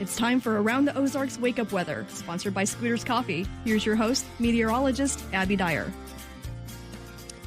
It's time for Around the Ozarks Wake Up Weather, sponsored by Scooters Coffee. Here's your host, meteorologist Abby Dyer.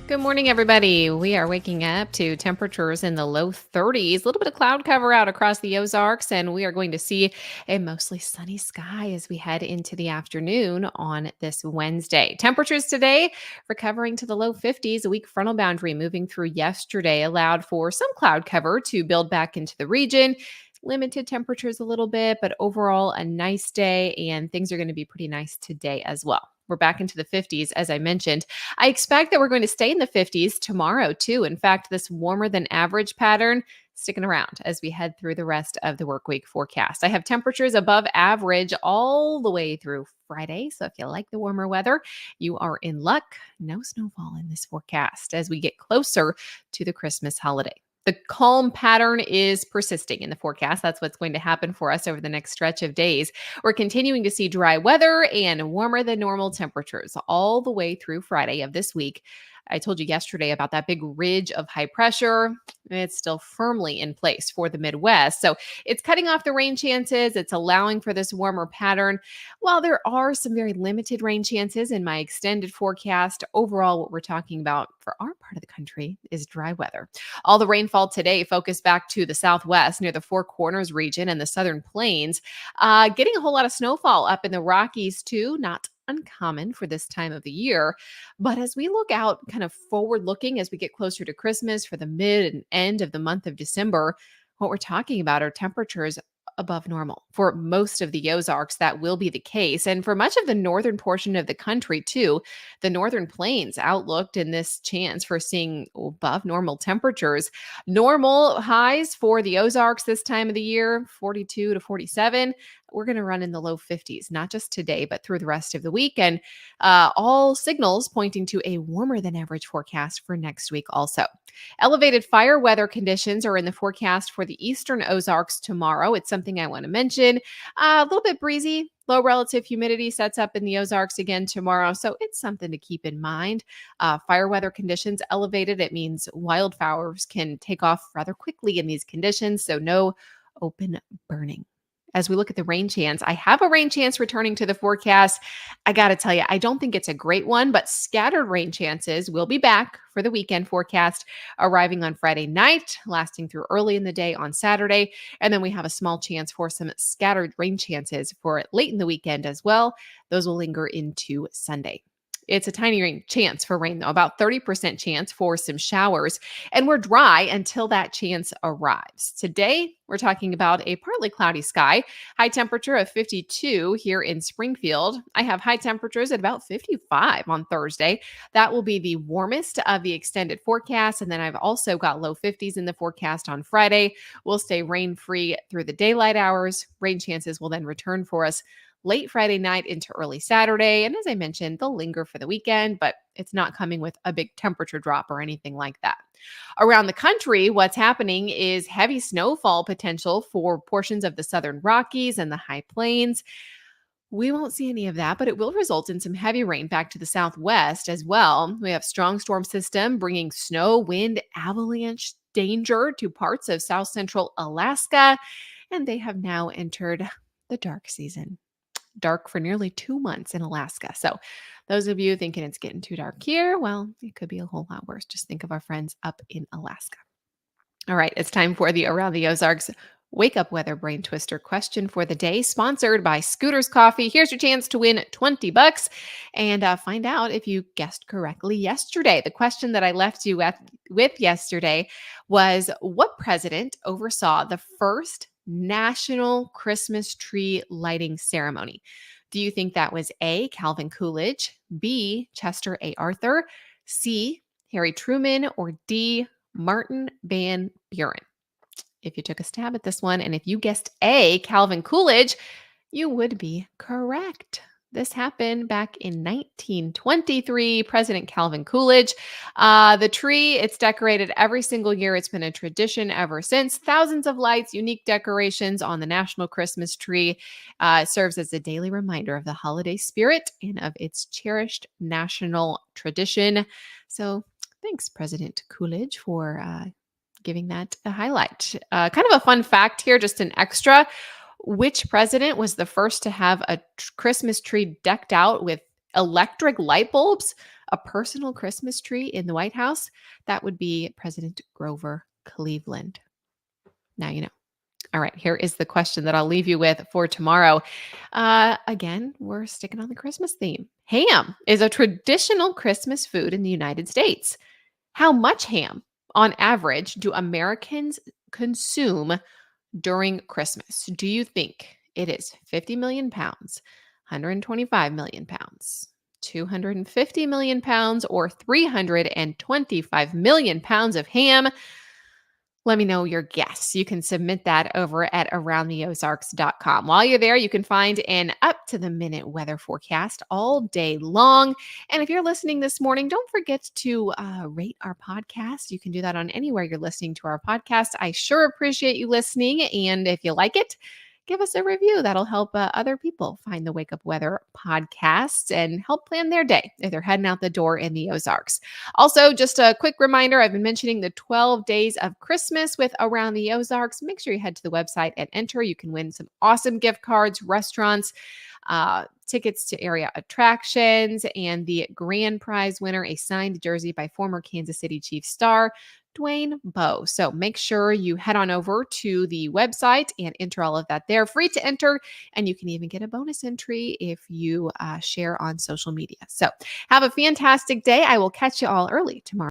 Good morning, everybody. We are waking up to temperatures in the low 30s, a little bit of cloud cover out across the Ozarks, and we are going to see a mostly sunny sky as we head into the afternoon on this Wednesday. Temperatures today recovering to the low 50s. A weak frontal boundary moving through yesterday allowed for some cloud cover to build back into the region. Limited temperatures a little bit, but overall a nice day, and things are going to be pretty nice today as well. We're back into the 50s, as I mentioned. I expect that we're going to stay in the 50s tomorrow, too. In fact, this warmer than average pattern sticking around as we head through the rest of the work week forecast. I have temperatures above average all the way through Friday. So if you like the warmer weather, you are in luck. No snowfall in this forecast as we get closer to the Christmas holiday. The calm pattern is persisting in the forecast. That's what's going to happen for us over the next stretch of days. We're continuing to see dry weather and warmer than normal temperatures all the way through Friday of this week. I told you yesterday about that big ridge of high pressure. It's still firmly in place for the Midwest. So it's cutting off the rain chances. It's allowing for this warmer pattern. While there are some very limited rain chances in my extended forecast, overall, what we're talking about for our part of the country is dry weather. All the rainfall today focused back to the southwest near the Four Corners region and the southern plains. Getting a whole lot of snowfall up in the Rockies too, not uncommon for this time of the year. But as we look out kind of forward looking as we get closer to Christmas for the mid and end of the month of December, what we're talking about are temperatures above normal. For most of the Ozarks, that will be the case. And for much of the northern portion of the country, too, the northern plains outlooked in this chance for seeing above normal temperatures. Normal highs for the Ozarks this time of the year, 42 to 47. We're going to run in the low 50s, not just today, but through the rest of the week. And all signals pointing to a warmer than average forecast for next week also. Elevated fire weather conditions are in the forecast for the eastern Ozarks tomorrow. It's something I want to mention. A little bit breezy. Low relative humidity sets up in the Ozarks again tomorrow. So it's something to keep in mind. Fire weather conditions elevated. It means wildfires can take off rather quickly in these conditions. So no open burning. As we look at the rain chance, I have a rain chance returning to the forecast. I got to tell you, I don't think it's a great one, but scattered rain chances will be back for the weekend forecast, arriving on Friday night, lasting through early in the day on Saturday. And then we have a small chance for some scattered rain chances for late in the weekend as well. Those will linger into Sunday. It's a tiny chance for rain, though, about 30% chance for some showers. And we're dry until that chance arrives. Today, we're talking about a partly cloudy sky, high temperature of 52 here in Springfield. I have high temperatures at about 55 on Thursday. That will be the warmest of the extended forecast. And then I've also got low 50s in the forecast on Friday. We'll stay rain-free through the daylight hours. Rain chances will then return for us late Friday night into early Saturday. And as I mentioned, they'll linger for the weekend, but it's not coming with a big temperature drop or anything like that. Around the country, what's happening is heavy snowfall potential for portions of the southern Rockies and the high plains. We won't see any of that, but it will result in some heavy rain back to the southwest as well. We have strong storm system bringing snow, wind, avalanche danger to parts of south central Alaska, and they have now entered the dark season. Dark for nearly 2 months in Alaska. So those of you thinking it's getting too dark here, well, it could be a whole lot worse. Just think of our friends up in Alaska. All right, it's time for the Around the Ozarks Wake Up Weather Brain Twister question for the day, sponsored by Scooters Coffee. Here's your chance to win $20 and find out if you guessed correctly yesterday. The question that I left you with yesterday was, what president oversaw the first National Christmas Tree Lighting Ceremony? Do you think that was A, Calvin Coolidge, B, Chester A. Arthur, C, Harry Truman, or D, Martin Van Buren? If you took a stab at this one, and if you guessed A, Calvin Coolidge, you would be correct. This happened back in 1923, President Calvin Coolidge. The tree, it's decorated every single year. It's been a tradition ever since. Thousands of lights, unique decorations on the national Christmas tree. It serves as a daily reminder of the holiday spirit and of its cherished national tradition. So thanks, President Coolidge, for giving that a highlight. Kind of a fun fact here, just an extra. Which president was the first to have a Christmas tree decked out with electric light bulbs? A personal Christmas tree in the White House? That would be President Grover Cleveland. Now you know. All right, here is the question that I'll leave you with for tomorrow. Again, we're sticking on the Christmas theme. Ham is a traditional Christmas food in the United States. How much ham, on average, do Americans consume during Christmas? Do you think it is 50 million pounds, 125 million pounds, 250 million pounds, or 325 million pounds of ham? Let me know your guess. You can submit that over at aroundtheozarks.com. While you're there, you can find an up-to-the-minute weather forecast all day long. And if you're listening this morning, don't forget to rate our podcast. You can do that on anywhere you're listening to our podcast. I sure appreciate you listening. And if you like it, give us a review. That'll help other people find the Wake Up Weather podcast and help plan their day if they're heading out the door in the Ozarks. Also, just a quick reminder, I've been mentioning the 12 days of Christmas with Around the Ozarks. Make sure you head to the website and enter. You can win some awesome gift cards, restaurants, tickets to area attractions, and the grand prize winner, a signed jersey by former Kansas City Chiefs star Dwayne Bowe. So make sure you head on over to the website and enter all of that there. Free to enter, and you can even get a bonus entry if you share on social media. So have a fantastic day. I will catch you all early tomorrow.